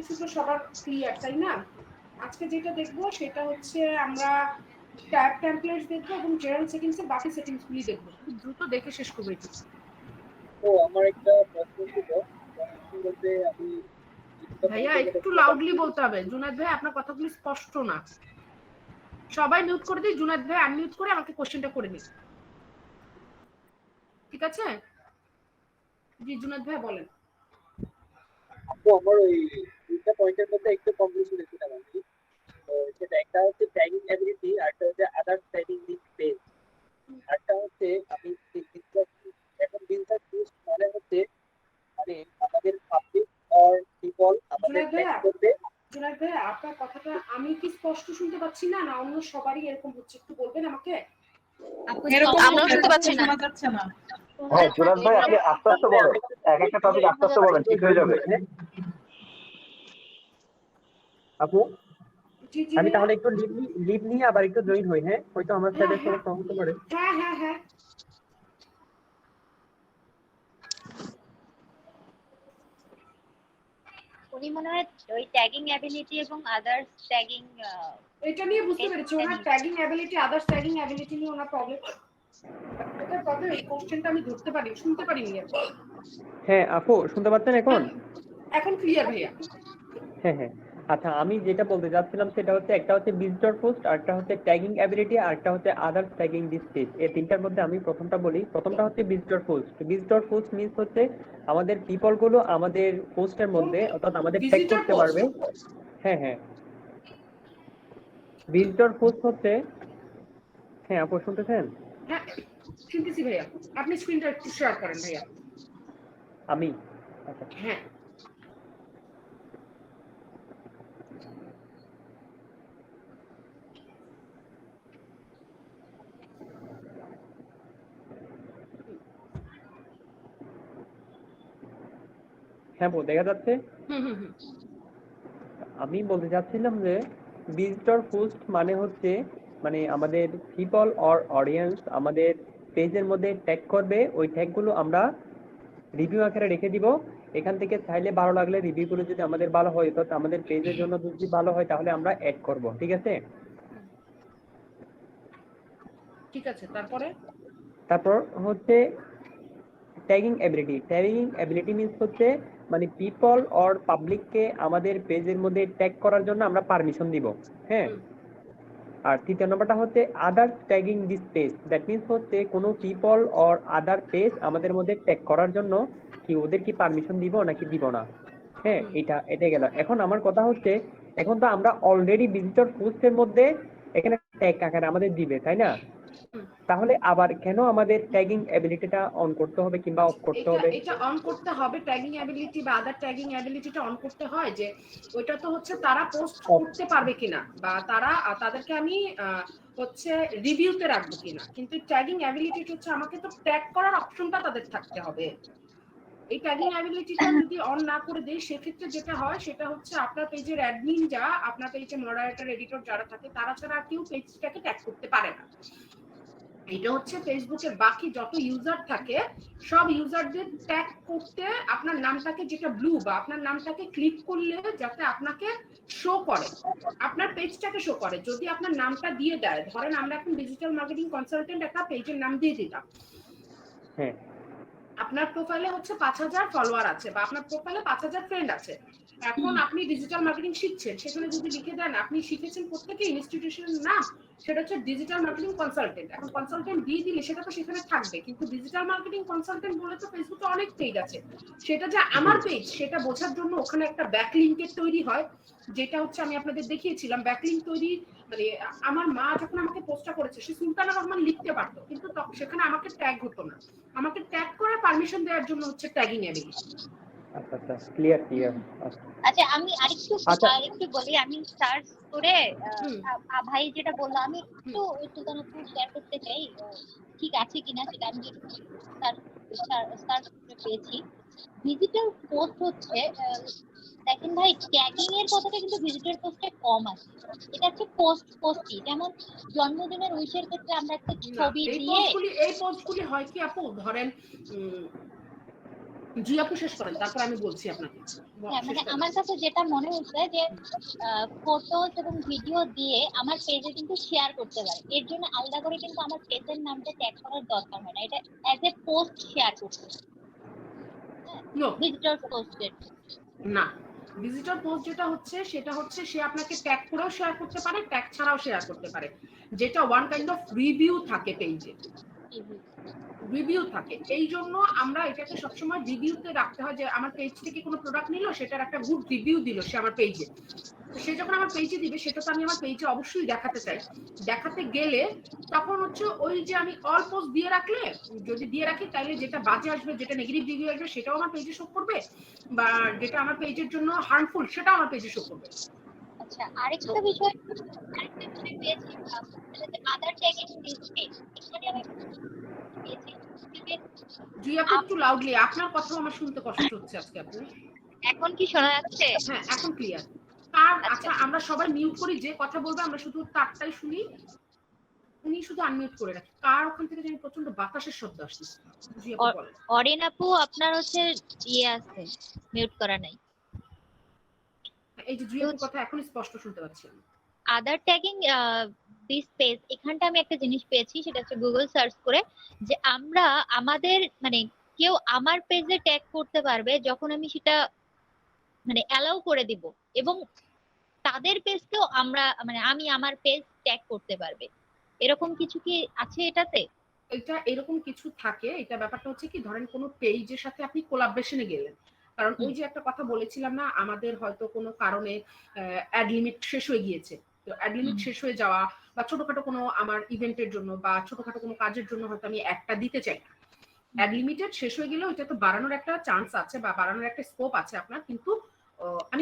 কিছু তো সবার ক্লিয়ার, তাই না? আজকে যেটা দেখবো সেটা হচ্ছে আমরা ট্যাগ টেমপ্লেটস দেখবো এবং জেনারেল সেটিংসের বাকি সেটিংসগুলি দেখবো। খুব দ্রুত দেখে শেষ করবো এটা। তো আমার একটা প্রশ্ন ছিল, বলতে আমি ভাইয়া একটু লাউডলি বলতে হবে। জুনায়েদ ভাই আপনার কথাগুলো স্পষ্ট না। সবাই মিউট করে দিই, জুনায়েদ ভাই আনমিউট করে আমাকে কোশ্চেনটা করে নিন, ঠিক আছে? জি জুনায়েদ ভাই বলেন। আপু আমার ওই দুইটা পয়েন্টের মধ্যে একটু কনফিউশন হচ্ছিল আমি। তো সেটা একটা হচ্ছে ট্যাগিং অ্যাবিলিটি, আরটা হচ্ছে আদার ট্যাগিং দিস পেজ। আরটা হচ্ছে আমি এখন বিজনেস পোস্ট মানে হচ্ছে মানে আমাদের পাবলিক অর পিপল আমাদের ট্যাগ করবে। জুনায়েদ ভাই আপনার কথাটা আমি কি স্পষ্ট শুনতে পাচ্ছি না, না অন্য সবারই এরকম হচ্ছে? একটু বলবেন আমাকে। আমরাও শুনতে পাচ্ছি না। হ্যাঁ জুনায়েদ ভাই আপনি আস্তে আস্তে বলেন, এক একটা টপিক আস্তে আস্তে বলেন, ঠিক হয়ে যাবে। আপু আমি তাহলে একটু লিভ নিয়ে আবার একটু জয়েন হই। হ্যাঁ হয়তো আমার সাইডে সমস্যা হতে পারে। হ্যাঁ হ্যাঁ হ্যাঁ উনি মনে হয় ওই ট্যাগিং অ্যাবিলিটি এবং আদার্স ট্যাগিং এটা নিয়ে বুঝতে পেরেছি। ওনার tagging ability others tagging ability নিয়ে ওনার প্রবলেম। এটা প্রবলেম, এই কোশ্চেনটা আমি ধরতে পারি, শুনতে পারিনি। হ্যাঁ আপু শুনতে পাচ্ছেন এখন? এখন ক্লিয়ার ভাইয়া। হ্যাঁ হ্যাঁ আচ্ছা, আমি যেটা বলতে যাচ্ছিলাম সেটা হচ্ছে একটা হচ্ছে ভিজিটর পোস্ট, আরটা হচ্ছে ট্যাগিং অ্যাবিলিটি, আরটা হচ্ছে আদার্স ট্যাগিং দিস পেজ। এই তিনটার মধ্যে আমি প্রথমটা বলি। প্রথমটা হচ্ছে visitor post. Visitor post means হচ্ছে আমাদের পিপল গুলো আমাদের পোস্টের মধ্যে অর্থাৎ আমাদের ট্যাগ করতে পারবে। হ্যাঁ হ্যাঁ ভিজিটর পোস্ট হচ্ছে, হ্যাঁ আপু শুনতেছেন? হ্যাঁ শুনতেছি ভাইয়া, আপনি স্ক্রিনটা একটু শেয়ার করেন ভাইয়া। আমি আচ্ছা হ্যাঁ হ্যাঁ বল দেখা যাচ্ছে। আমি বলতে চাচ্ছিলাম যে ভিজিটর পোস্ট মানে হচ্ছে মানে আমাদের পিপল অর অডিয়েন্স আমাদের পেজের মধ্যে ট্যাগ করবে। ওই ট্যাগগুলো আমরা রিভিউ আকারে রেখে দিব। এখান থেকে চাইলে ভালো লাগলে রিভিউগুলো যদি আমাদের ভালো হয় তো আমাদের পেজের জন্য যদি ভালো হয় তাহলে আমরা অ্যাড করব, ঠিক আছে? ঠিক আছে, তারপরে তারপর হচ্ছে tagging ability. Tagging ability means হচ্ছে মানে পিপল অর পাবলিককে আমাদের পেজের মধ্যে ট্যাগ করার জন্য আমরা পারমিশন দিব। হ্যাঁ আর তৃতীয় নম্বরটা হচ্ছে others tagging this page. That means হচ্ছে কোনো পিপল অর আদার পেজ আমাদের মধ্যে ট্যাগ করার জন্য কি ওদের কি পারমিশন দিব নাকি দিব না। হ্যাঁ এটা গেল। এখন আমার কথা হচ্ছে এখন তো আমরা অলরেডি ভিজিটর পোস্টের মধ্যে এখানে ট্যাগ আকারে আমাদের দিবে, তাই না? তাহলে আবার কেন আমাদের ট্যাগিং অ্যাবিলিটিটা অন করতে হবে কিংবা অফ করতে হবে? এটা অন করতে হবে। ট্যাগিং অ্যাবিলিটি বা আদার ট্যাগিং অ্যাবিলিটিটা অন করতে হয় যে ওইটা তো হচ্ছে তারা পোস্ট করতে পারবে কিনা বা তারা তাদেরকে আমি হচ্ছে রিভিউতে রাখবো কিনা। কিন্তু ট্যাগিং অ্যাবিলিটিটা হচ্ছে আমাকে তো ট্যাগ করার অপশনটা তাদের থাকতে হবে। এই ট্যাগিং অ্যাবিলিটিটা যদি অন না করে দেই সেক্ষেত্রে যেটা হয় সেটা হচ্ছে আপনার পেজের অ্যাডমিন যা, আপনার পেজে মডারেটর এডিটর যারা থাকে তারা ছাড়া কেউ পেজটাকে ট্যাগ করতে পারে না। এটা হচ্ছে ফেসবুকের বাকি যত ইউজার থাকে সব ইউজারদের ট্যাগ করতে আপনার নামটাকে যেটা ব্লু বা আপনার নামটাকে ক্লিক করলে যাতে আপনাকে শো করে, আপনার পেজটাকে শো করে। যদি আপনার নামটা দিয়ে দেয়, ধরেন আমরা এখন ডিজিটাল মার্কেটিং কনসালটেন্ট একটা পেজের নাম দিয়ে দিলাম, হ্যাঁ আপনার প্রোফাইলে হচ্ছে 5000 ফলোয়ার আছে বা আপনার প্রোফাইলে 5000 ফ্রেন্ড আছে। এখন আপনি ডিজিটাল মার্কেটিং শিখছেন, সেখানে যদি লিখে দেন আপনি শিখেছেন প্রত্যেকে ইনস্টিটিউশনের নাম, সেটা হচ্ছে ডিজিটাল মার্কেটিং কনসালটেন্ট। এখন কনসালটেন্ট দিয়ে দিলে সেটা তো সেখানে থাকবে, কিন্তু ডিজিটাল মার্কেটিং কনসালটেন্ট বলে তো ফেসবুকে অনেক পেজ আছে, সেটা যে আমার পেজ সেটা বোঝার জন্য ওখানে একটা ব্যাকলিংকের তৈরি হয়, যেটা হচ্ছে আমি আপনাদের দেখিয়েছিলাম। ব্যাকলিংক তৈরি মানে আমার মা যখন আমাকে পোস্টটা করেছে সে সুলতানা রহমান লিখতে পারতো, কিন্তু সেখানে আমাকে ট্যাগ হতো না। আমাকে ট্যাগ করার পারমিশন দেওয়ার জন্য হচ্ছে ট্যাগিং অ্যাবিলিটি। আচ্ছা আচ্ছা ক্লিয়ার। আচ্ছা আমি আরেকটু বলি। আমি সার্চ করে ভাই যেটা বললাম আমি একটু সুলতানাপুর শেয়ার করতে চাই, ঠিক আছে কিনা সেটা আমি সার্চ করে পেয়েছি। ভিজিটর পোস্ট হচ্ছে দেখেন ভাই ট্যাগিং এর কথাটা কিন্তু ভিজিটর পোস্টে কম আছে। এটা হচ্ছে পোস্টই, যেমন জন্মদিনের উইশের ক্ষেত্রে আমরা একটা ছবি দিয়ে এই পোস্টগুলি হয় কি আপু, ধরেন জি আপু শেষ করেন, তারপর আমি বলছি আপনাকে। হ্যাঁ, মানে আমার কাছে যেটা মনে হচ্ছে যে ফটোস এবং ভিডিও দিয়ে আমার পেজে কিন্তু শেয়ার করতে পারে, এর জন্য আলাদা করে কিন্তু আমার পেজের নামটা ট্যাগ করার দরকার হয় না, এটা অ্যাজ এ পোস্ট শেয়ার করতে ভিজিটর পোস্টের। না, ভিজিটর পোস্ট যেটা হচ্ছে সেটা হচ্ছে সে আপনাকে ট্যাগ করেও শেয়ার করতে পারে, ট্যাগ ছাড়াও শেয়ার করতে পারে, যেটা ওয়ান কাইন্ড অফ রিভিউ থাকে পেজে, রিভিউ থাকে। এই জন্য আমরা এটাকে সবসময় রিভিউতে রাখতে হয়, যে আমার পেজ থেকে কোনো প্রোডাক্ট নিল, সেটার একটা গুড রিভিউ দিল সে আমার পেজে, সে যখন আমার পেজে দিবে সেটা তো আমি আমার পেজে অবশ্যই দেখাতে চাই। দেখাতে গেলে তখন হচ্ছে ওই যে আমি অল পোস্ট দিয়ে রাখলে, যদি দিয়ে রাখি তাহলে যেটা বাজে আসবে, যেটা নেগেটিভ রিভিউ আসবে সেটাও আমার পেজে শো করবে, বা যেটা আমার পেজের জন্য হার্মফুল সেটাও আমার পেজে শো করবে। আচ্ছা, আরেকটা বিষয় পেয়েছি আদার ট্যাগিং ডিসপ্লে, এখানে আমি পেয়েছি জি আপু একটু লাউডলি, আপনার কথাও আমার শুনতে কষ্ট হচ্ছে আজকে আপু। এখন কি শোনা যাচ্ছে? হ্যাঁ এখন ক্লিয়ার। আর আচ্ছা আমরা সবাই মিউট করি, যে কথা বলবে আমরা শুধু তারটাই শুনি, উনি শুধু আনমিউট করে রাখি। কার ওখান থেকে যেন প্রচন্ড বাতাসের শব্দ আসছে। জি আপু বলেন। অরিন আপু আপনার হচ্ছে ইয়ে আছে, মিউট করা নাই। এই যে জি আপুর কথা এখন স্পষ্ট শুনতে পাচ্ছি আমি। আদার ট্যাগিং দিস পেজ, এখানটা আমি একটা জিনিস পেয়েছি, সেটা হচ্ছে গুগল সার্চ করে, যে আমরা আমাদের মানে কেউ আমার পেজে ট্যাগ করতে পারবে যখন আমি সেটা মানে অ্যালাউ করে দিব, এবং তাদের পেজকেও আমরা মানে আমি আমার পেজ ট্যাগ করতে পারবে, এরকম কিছু কি আছে এটাতে? এটা এরকম কিছু থাকে। এটা ব্যাপারটা হচ্ছে কি, ধরেন কোনো পেজের সাথে আপনি কোলাবরেশনে গেলেন, কারণ ওই যে একটা কথা বলেছিলাম না, আমাদের হয়তো কোনো কারণে অ্যাড লিমিট শেষ হয়ে গিয়েছে, তো অ্যাড লিমিট শেষ হয়ে যাওয়া, বা ছোটখাটো কোনো আমার ইভেন্টের জন্য বা ছোটখাটো কোনো কাজের জন্য হয়তো আমি একটা দিতে চাই, অ্যাড লিমিটেড শেষ হয়ে গেলেও এটা তো বাড়ানোর একটা চান্স আছে বা বাড়ানোর একটা স্কোপ আছে আপনার, কিন্তু আমি